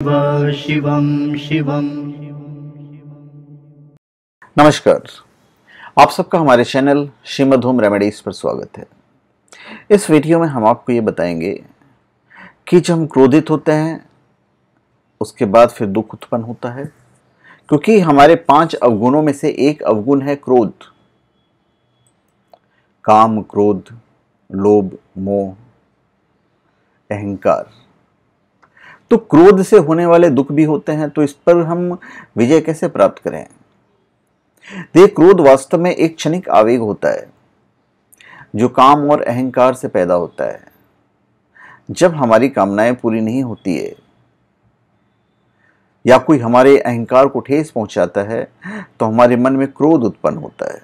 शिवं शिवं। नमस्कार, आप सबका हमारे चैनल श्रीमद् होम रेमेडीज पर स्वागत है। इस वीडियो में हम आपको ये बताएंगे कि जब हम क्रोधित होते हैं उसके बाद फिर दुख उत्पन्न होता है, क्योंकि हमारे 5 अवगुणों में से एक अवगुण है क्रोध। काम, क्रोध, लोभ, मोह, अहंकार। तो क्रोध से होने वाले दुख भी होते हैं, तो इस पर हम विजय कैसे प्राप्त करें? देखिए, क्रोध वास्तव में एक क्षणिक आवेग होता है जो काम और अहंकार से पैदा होता है। जब हमारी कामनाएं पूरी नहीं होती है या कोई हमारे अहंकार को ठेस पहुंचाता है तो हमारे मन में क्रोध उत्पन्न होता है।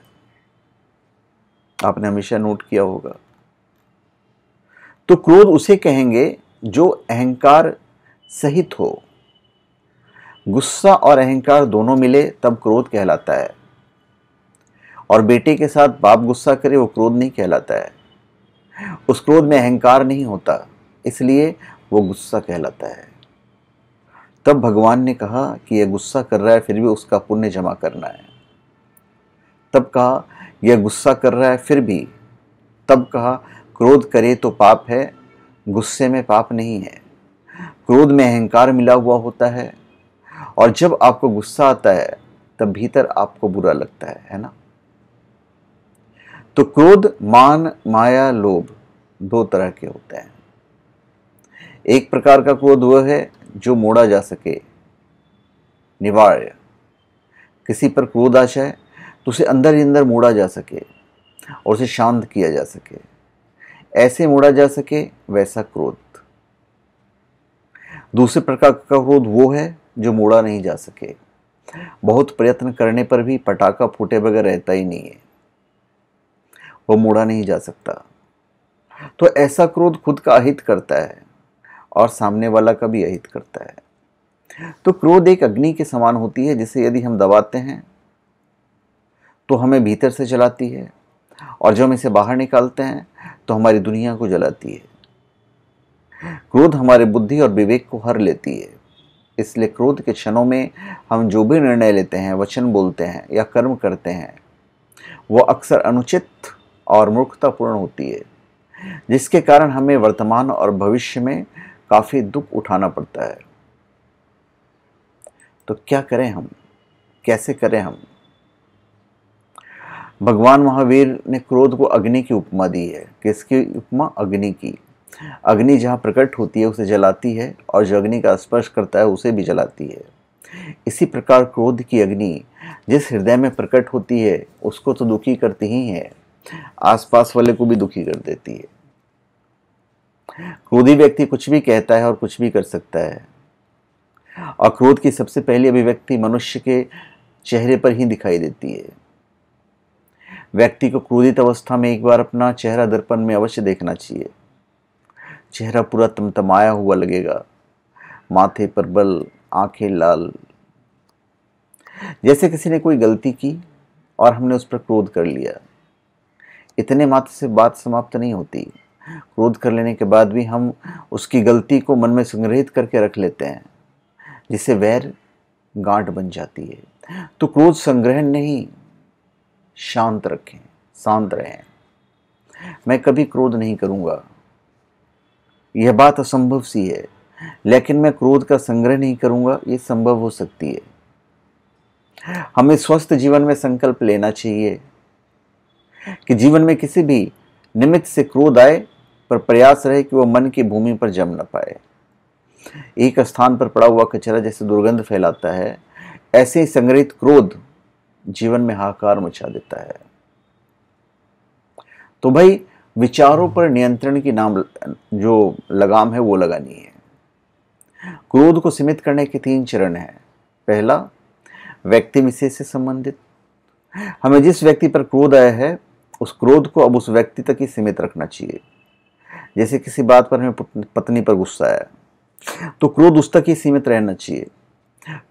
आपने हमेशा नोट किया होगा। तो क्रोध उसे कहेंगे जो अहंकार सहित हो। गुस्सा और अहंकार दोनों मिले तब क्रोध कहलाता है। और बेटे के साथ बाप गुस्सा करे वो क्रोध नहीं कहलाता है। उस क्रोध में अहंकार नहीं होता, इसलिए वो गुस्सा कहलाता है। तब भगवान ने कहा कि यह गुस्सा कर रहा है फिर भी उसका पुण्य जमा करना है। तब कहा यह गुस्सा कर रहा है फिर भी। तब कहा क्रोध करे तो पाप है, गुस्से में पाप नहीं है। क्रोध में अहंकार मिला हुआ होता है और जब आपको गुस्सा आता है तब भीतर आपको बुरा लगता है ना। तो क्रोध, मान, माया, लोभ 2 तरह के होते हैं। एक प्रकार का क्रोध वह है जो मोड़ा जा सके, निवार्य। किसी पर क्रोध आ जाए तो उसे अंदर ही अंदर मोड़ा जा सके और उसे शांत किया जा सके। ऐसे मोड़ा जा सके वैसा क्रोध। दूसरे प्रकार का क्रोध वो है जो मोड़ा नहीं जा सके। बहुत प्रयत्न करने पर भी पटाखा फूटे बगैर रहता ही नहीं है, वो मोड़ा नहीं जा सकता। तो ऐसा क्रोध खुद का अहित करता है और सामने वाला का भी अहित करता है। तो क्रोध एक अग्नि के समान होती है जिसे यदि हम दबाते हैं तो हमें भीतर से जलाती है और जब हम इसे बाहर निकालते हैं तो हमारी दुनिया को जलाती है। क्रोध हमारे बुद्धि और विवेक को हर लेती है। इसलिए क्रोध के क्षणों में हम जो भी निर्णय लेते हैं, वचन बोलते हैं या कर्म करते हैं वो अक्सर अनुचित और मूर्खतापूर्ण होती है, जिसके कारण हमें वर्तमान और भविष्य में काफी दुख उठाना पड़ता है। तो क्या करें हम, कैसे करें हम? भगवान महावीर ने क्रोध को अग्नि की उपमा दी है। किसकी उपमा? अग्नि की। अग्नि जहाँ प्रकट होती है उसे जलाती है और जो अग्नि का स्पर्श करता है उसे भी जलाती है। इसी प्रकार क्रोध की अग्नि जिस हृदय में प्रकट होती है उसको तो दुखी करती ही है, आसपास वाले को भी दुखी कर देती है। क्रोधी व्यक्ति कुछ भी कहता है और कुछ भी कर सकता है। और क्रोध की सबसे पहली अभिव्यक्ति मनुष्य के चेहरे पर ही दिखाई देती है। व्यक्ति को क्रोधित अवस्था में एक बार अपना चेहरा दर्पण में अवश्य देखना चाहिए। चेहरा पूरा तमतमाया हुआ लगेगा, माथे पर बल, आंखें लाल, जैसे किसी ने कोई गलती की और हमने उस पर क्रोध कर लिया। इतने मात्र से बात समाप्त नहीं होती। क्रोध कर लेने के बाद भी हम उसकी गलती को मन में संग्रहित करके रख लेते हैं, जिससे वैर गांठ बन जाती है। तो क्रोध संग्रहण नहीं, शांत रखें, शांत रहें। मैं कभी क्रोध नहीं करूंगा, यह बात असंभव सी है, लेकिन मैं क्रोध का संग्रह नहीं करूंगा, यह संभव हो सकती है। हमें स्वस्थ जीवन में संकल्प लेना चाहिए कि जीवन में किसी भी निमित्त से क्रोध आए पर प्रयास रहे कि वह मन की भूमि पर जम न पाए। एक स्थान पर पड़ा हुआ कचरा जैसे दुर्गंध फैलाता है, ऐसे ही संग्रहित क्रोध जीवन में हाहाकार मचा देता है। तो भाई, विचारों पर नियंत्रण की नाम जो लगाम है वो लगानी है। क्रोध को सीमित करने के 3 चरण हैं। पहला, व्यक्ति विशेष से संबंधित। हमें जिस व्यक्ति पर क्रोध आया है उस क्रोध को अब उस व्यक्ति तक ही सीमित रखना चाहिए। जैसे किसी बात पर हमें पत्नी पर गुस्सा आया तो क्रोध उस तक ही सीमित रहना चाहिए।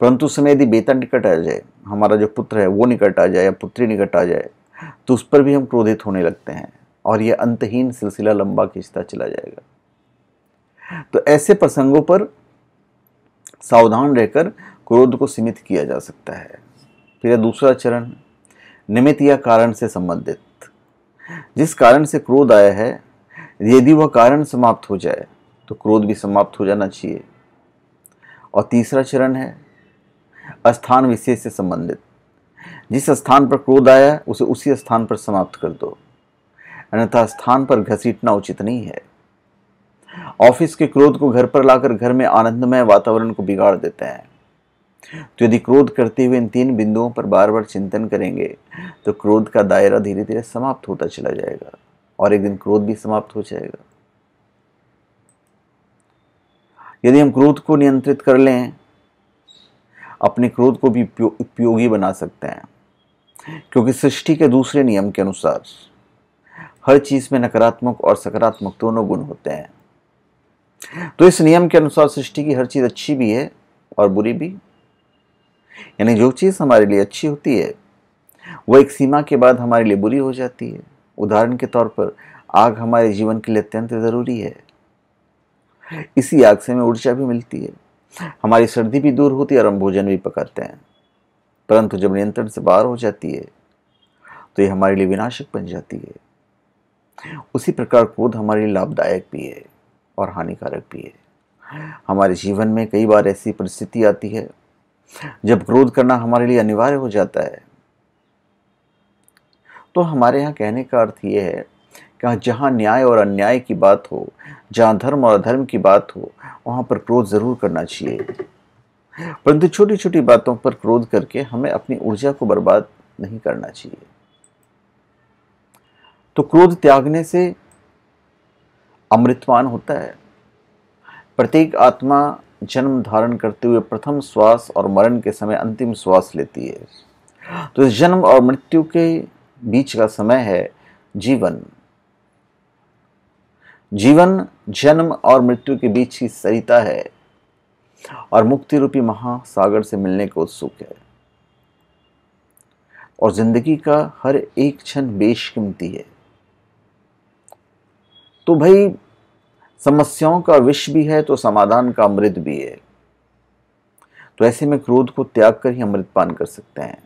परंतु उस समय यदि बेटा निकट आ जाए, हमारा जो पुत्र है वो निकट आ जाए या पुत्री निकट आ जाए, तो उस पर भी हम क्रोधित होने लगते हैं और यह अंतहीन सिलसिला लंबा खींचता चला जाएगा। तो ऐसे प्रसंगों पर सावधान रहकर क्रोध को सीमित किया जा सकता है। फिर दूसरा चरण, निमित्त या कारण से संबंधित। जिस कारण से क्रोध आया है, यदि वह कारण समाप्त हो जाए तो क्रोध भी समाप्त हो जाना चाहिए। और तीसरा चरण है स्थान विशेष से संबंधित। जिस स्थान पर क्रोध आया उसे उसी स्थान पर समाप्त कर दो, अन्यथा स्थान पर घसीटना उचित नहीं है। ऑफिस के क्रोध को घर पर लाकर घर में आनंदमय वातावरण को बिगाड़ देते हैं। तो यदि क्रोध करते हुए इन 3 बिंदुओं पर बार बार चिंतन करेंगे तो क्रोध का दायरा धीरे धीरे समाप्त होता चला जाएगा और एक दिन क्रोध भी समाप्त हो जाएगा। यदि हम क्रोध को नियंत्रित कर लें, अपने क्रोध को भी उपयोगी बना सकते हैं, क्योंकि सृष्टि के दूसरे नियम के अनुसार हर चीज में नकारात्मक और सकारात्मक दोनों गुण होते हैं। तो इस नियम के अनुसार सृष्टि की हर चीज अच्छी भी है और बुरी भी। यानी जो चीज हमारे लिए अच्छी होती है वह एक सीमा के बाद हमारे लिए बुरी हो जाती है। उदाहरण के तौर पर आग हमारे जीवन के लिए अत्यंत जरूरी है। इसी आग से हमें ऊर्जा भी मिलती है, हमारी सर्दी भी दूर होती है और हम भोजन भी पकाते हैं। परंतु जब नियंत्रण से बाहर हो जाती है तो ये हमारे लिए विनाशक बन जाती है। उसी प्रकार क्रोध हमारे लिए लाभदायक भी है और हानिकारक भी है। हमारे जीवन में कई बार ऐसी परिस्थिति आती है जब क्रोध करना हमारे लिए अनिवार्य हो जाता है। तो हमारे यहाँ कहने का अर्थ यह है कि जहाँ न्याय और अन्याय की बात हो, जहाँ धर्म और अधर्म की बात हो, वहाँ पर क्रोध जरूर करना चाहिए। परंतु छोटी छोटी बातों पर क्रोध करके हमें अपनी ऊर्जा को बर्बाद नहीं करना चाहिए। तो क्रोध त्यागने से अमृतपान होता है। प्रत्येक आत्मा जन्म धारण करते हुए प्रथम श्वास और मरण के समय अंतिम श्वास लेती है। तो इस जन्म और मृत्यु के बीच का समय है जीवन। जीवन जन्म और मृत्यु के बीच की सरिता है और मुक्ति रूपी महासागर से मिलने को उत्सुक है। और जिंदगी का हर एक क्षण बेशकीमती है। तो भाई, समस्याओं का विष भी है तो समाधान का अमृत भी है। तो ऐसे में क्रोध को त्याग कर ही अमृत पान कर सकते हैं।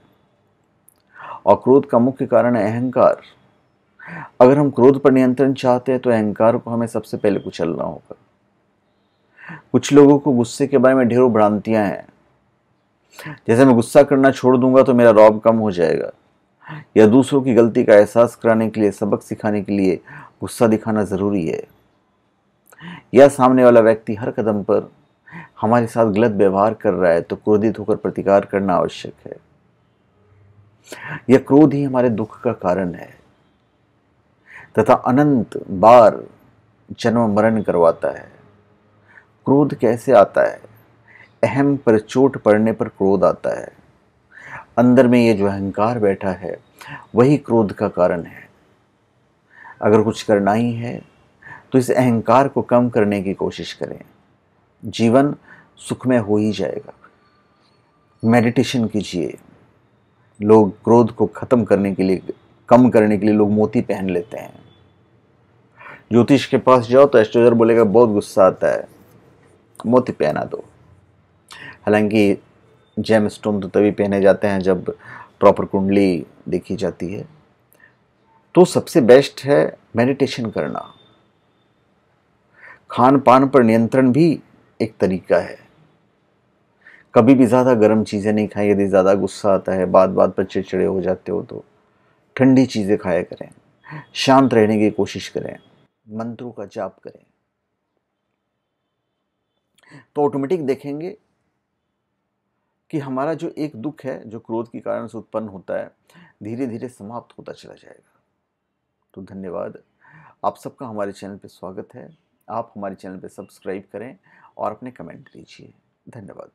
और क्रोध का मुख्य कारण है अहंकार। अगर हम क्रोध पर नियंत्रण चाहते हैं तो अहंकार को हमें सबसे पहले कुचलना होगा। कुछ लोगों को गुस्से के बारे में ढेरों भ्रांतियां हैं। जैसे मैं गुस्सा करना छोड़ दूंगा तो मेरा रौब कम हो जाएगा, या दूसरों की गलती का एहसास कराने के लिए, सबक सिखाने के लिए गुस्सा दिखाना जरूरी है, या सामने वाला व्यक्ति हर कदम पर हमारे साथ गलत व्यवहार कर रहा है तो क्रोधित होकर प्रतिकार करना आवश्यक है। यह क्रोध ही हमारे दुख का कारण है तथा अनंत बार जन्म मरण करवाता है। क्रोध कैसे आता है? अहम पर चोट पड़ने पर क्रोध आता है। अंदर में ये जो अहंकार बैठा है वही क्रोध का कारण है। अगर कुछ करना ही है तो इस अहंकार को कम करने की कोशिश करें। जीवन सुखमय हो ही जाएगा। मेडिटेशन कीजिए। लोग क्रोध को खत्म करने के लिए, कम करने के लिए लोग मोती पहन लेते हैं। ज्योतिष के पास जाओ तो एस्ट्रोलॉजर बोलेगा बहुत गुस्सा आता है, मोती पहना दो। हालांकि जेम स्टोन तो तभी पहने जाते हैं जब प्रॉपर कुंडली देखी जाती है। तो सबसे बेस्ट है मेडिटेशन करना। खान पान पर नियंत्रण भी एक तरीका है। कभी भी ज़्यादा गर्म चीज़ें नहीं खाएं। यदि ज़्यादा गुस्सा आता है, बात बात पर चिड़चिड़े हो जाते हो तो ठंडी चीज़ें खाया करें। शांत रहने की कोशिश करें। मंत्रों का जाप करें तो ऑटोमेटिक देखेंगे कि हमारा जो एक दुख है, जो क्रोध के कारण से उत्पन्न होता है, धीरे धीरे समाप्त होता चला जाएगा। तो धन्यवाद। आप सबका हमारे चैनल पे स्वागत है। आप हमारे चैनल पे सब्सक्राइब करें और अपने कमेंट दीजिए। धन्यवाद।